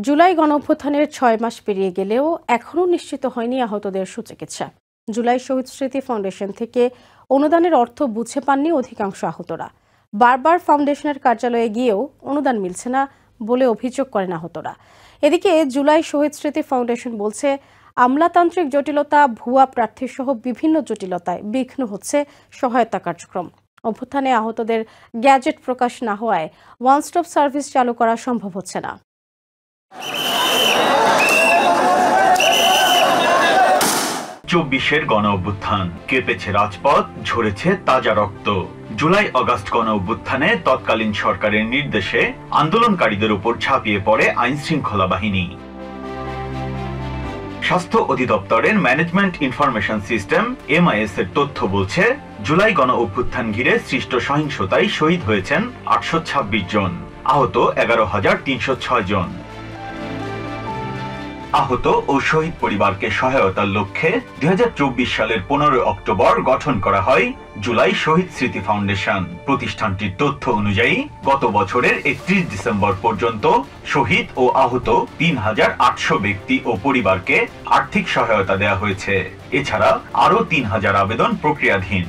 জুলাই গণঅভ্যুত্থানের ৬ মাস পেরিয়ে গেলেও এখনও নিশ্চিত হয়নি আহতদের সুচিকিৎসা। জুলাই শহীদ স্মৃতি ফাউন্ডেশন থেকে অনুদানের অর্থ বুঝে পাননি অধিকাংশ আহতরা। বারবার ফাউন্ডেশনের কার্যালয়ে গিয়েও অনুদান মিলছে না বলে অভিযোগ করেন আহতরা। এদিকে জুলাই শহীদ স্মৃতি ফাউন্ডেশন বলছে, আমলাতান্ত্রিক জটিলতা, ভুয়া প্রার্থীসহ বিভিন্ন জটিলতায় বিঘ্ন হচ্ছে সহায়তা কার্যক্রম। অভ্যুত্থানে আহতদের গ্যাজেট প্রকাশ না হওয়ায় ওয়ান স্টপ সার্ভিস চালু করা সম্ভব হচ্ছে না। ২৪-এর গণ অভ্যুত্থান, কেঁপেছে রাজপথ, ঝরেছে তাজা রক্ত। জুলাই আগস্ট গণ অভ্যুত্থানে তৎকালীন সরকারের নির্দেশে আন্দোলনকারীদের উপর ঝাঁপিয়ে পড়ে আইন শৃঙ্খলা বাহিনী। স্বাস্থ্য অধিদপ্তরের ম্যানেজমেন্ট ইনফরমেশন সিস্টেম MIS এর তথ্য বলছে, জুলাই গণ অভ্যুত্থান ঘিরে সৃষ্ট সহিংসতায় শহীদ হয়েছেন ৮২৬ জন, আহত ১১,৩০৬ জন। আহত ও শহীদ পরিবারকে সহায়তার লক্ষ্যে ২০২৪ সালের ১৫ অক্টোবর গঠন করা হয় জুলাই শহীদ স্মৃতি ফাউন্ডেশন। প্রতিষ্ঠানটির তথ্য অনুযায়ী গত বছরের ৩১ ডিসেম্বর পর্যন্ত শহীদ ও আহত ৩,৮০০ ব্যক্তি ও পরিবারকে আর্থিক সহায়তা দেওয়া হয়েছে। এছাড়া আরও ৩,০০০ আবেদন প্রক্রিয়াধীন।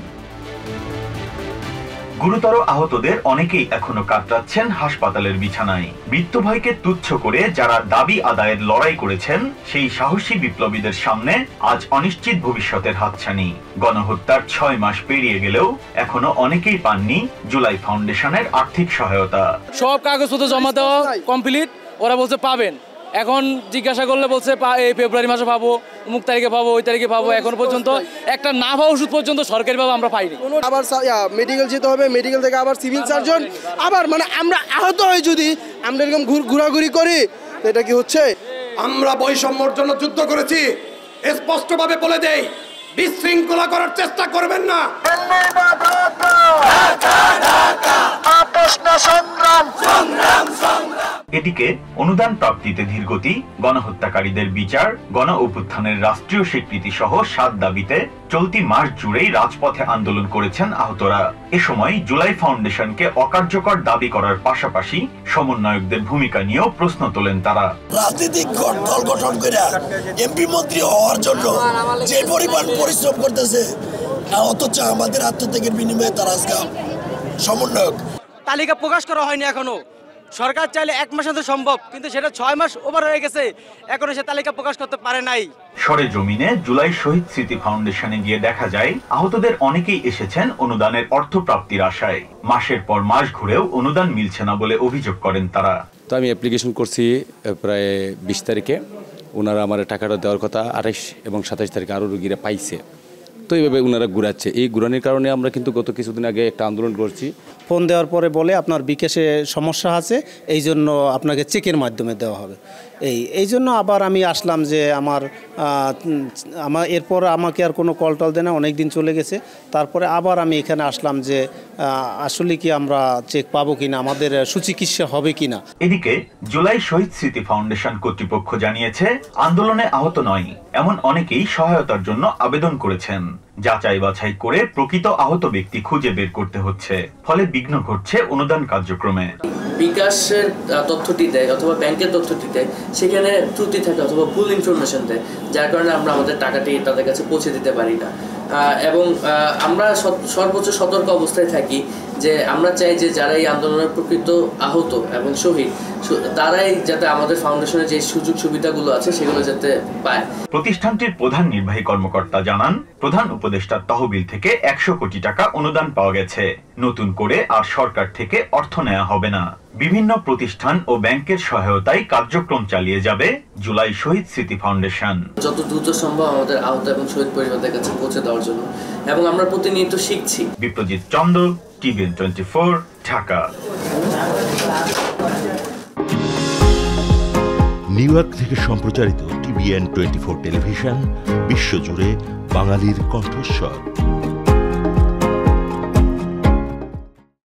গুরুতর আহতদের অনেকেই এখনো কাতরাচ্ছেন হাসপাতালের বিছানায়। মৃত্যুভয়কে তুচ্ছ করে যারা দাবি আদায়ের লড়াই করেছেন, সেই সাহসী বিপ্লবীদের সামনে আজ অনিশ্চিত ভবিষ্যতের হাতছানি। গণহত্যার ৬ মাস পেরিয়ে গেলেও এখনো অনেকেই পাননি জুলাই ফাউন্ডেশনের আর্থিক সহায়তা। সব কাগজপত্র জমা দেওয়া কমপ্লিট, ওরা বলছে পাবেন। এখন জিজ্ঞাসা করলে বলছে এই ফেব্রুয়ারি মাসে পাবো, অমুক তারিখে পাবো, ওই তারিখে পাবো। এখন পর্যন্ত একটা না পাওয়া ওষুধ পর্যন্ত সরকারিভাবে আমরা পাইনি। আবার মেডিকেল যেতে হবে, মেডিকেল থেকে আবার সিভিল সার্জন, আবার মানে আমরা আহত হয়ে যদি আমরা এরকম ঘোরাঘুরি করি, এটা কি হচ্ছে? আমরা বৈষম্যর জন্য যুদ্ধ করেছি, স্পষ্টভাবে বলে দেই, বিশৃঙ্খলা করার চেষ্টা করবেন না। এদিকে অনুদান প্রাপ্তিতে ধীরগতি, গণহত্যাকারীদের বিচার, গণ অভ্যুত্থানের রাষ্ট্রীয় স্বীকৃতি সহ ৭ দাবিতে চলতি মাস জুড়েই রাজপথে আন্দোলন করেছেন আহতরা। এ সময় জুলাই ফাউন্ডেশনকে অকার্যকর দাবি করার পাশাপাশি সমন্বয়কদের ভূমিকা নিয়েও প্রশ্ন তোলেন তারা। রাজনৈতিক দল গঠন করে এমপি মন্ত্রী হওয়ার জন্য যে পরিমাণ পরিশ্রম করতেছে, অথচ আমাদের আত্মত্যাগের বিনিময়ে তারা আজকে সমন্বয়ক। তালিকা প্রকাশ করা হয়নি এখনো। সরকার চাইলে ১ মাসে তো সম্ভব, কিন্তু সেটা ৬ মাস ওভার হয়ে গেছে, এখনো সে তালিকা প্রকাশ করতে পারে নাই। সরেজমিনে জুলাই শহীদ স্মৃতি ফাউন্ডেশনে গিয়ে দেখা যায়, আহতদের অনেকেই এসেছেন অনুদানের অর্থ প্রাপ্তির আশায়। মাসের পর মাস ঘুরেও অনুদান মিলছে না বলে অভিযোগ করেন তারা। তো আমি অ্যাপ্লিকেশন করছি প্রায় ২০ তারিখে, ওনারা আমার টাকাটা দেওয়ার কথা ২৮ এবং ২৭ তারিখে আরও রোগীরা পাইছে। তো এইভাবে ওনারা ঘুরাচ্ছে। এই ঘুরানোর কারণে আমরা কিন্তু গত কিছুদিন আগে একটা আন্দোলন করছি। ফোন দেওয়ার পরে বলে আপনার বিকাশে সমস্যা আছে, এই জন্য আপনাকে চেকের মাধ্যমে দেওয়া হবে। এই জন্য আবার আমি আসলাম যে আমার এরপর আমাকে আর কোনো কল টল দেয় না, অনেক দিন চলে গেছে। তারপরে আবার আমি এখানে আসলাম যে আসলে কি আমরা চেক পাবো কিনা, আমাদের সুচিকিৎসা হবে কিনা। এদিকে জুলাই শহীদ স্মৃতি ফাউন্ডেশন কর্তৃপক্ষ জানিয়েছে, আন্দোলনে আহত নয় এমন অনেকেই সহায়তার জন্য আবেদন করেছেন। যাচাই বাছাই করে প্রকৃত আহত ব্যক্তি খুঁজে বের করতে হচ্ছে, ফলে বিঘ্ন ঘটছে অনুদান কার্যক্রমে। বিকাশের তথ্যটি দেয় অথবা ব্যাংকের তথ্যটি দেয়, সেখানে ত্রুটি থাকে অথবা ভুল ইনফরমেশন দেয়, যার কারণে আমরা আমাদের টাকাটি তাদের কাছে পৌঁছে দিতে পারি না। এবং আমরা সর্বোচ্চ সতর্ক অবস্থায় থাকি যে আমরা চাই যে যারা এই আন্দোলনের প্রকৃত আহত এবং শহীদ, তারাই যাতে আমাদের ফাউন্ডেশনের যে সুযোগ সুবিধাগুলো আছে সেগুলো যাতে পায়। প্রতিষ্ঠানটির প্রধান নির্বাহী কর্মকর্তা জানান, প্রধান উপদেষ্টার তহবিল থেকে ১০০ কোটি টাকা অনুদান পাওয়া গেছে। নতুন করে আর সরকার থেকে অর্থ নেওয়া হবে না। বিভিন্ন প্রতিষ্ঠান ও ব্যাংকের সহায়তায় কার্যক্রম চালিয়ে যাবে জুলাই শহীদ স্মৃতি ফাউন্ডেশন। যত দ্রুত সম্ভব আমাদের আহত এবং শহীদ পরিবারদের কাছে পৌঁছে দেওয়ার জন্য, এবং আমরা প্রতিনিয়ত শিখছি। Biprajit Chanda, TVN 24, Dhaka. New York থেকে সম্প্রচারিত TVN 24 টেলিভিশন বিশ্বজুড়ে বাঙালির কণ্ঠস্বর।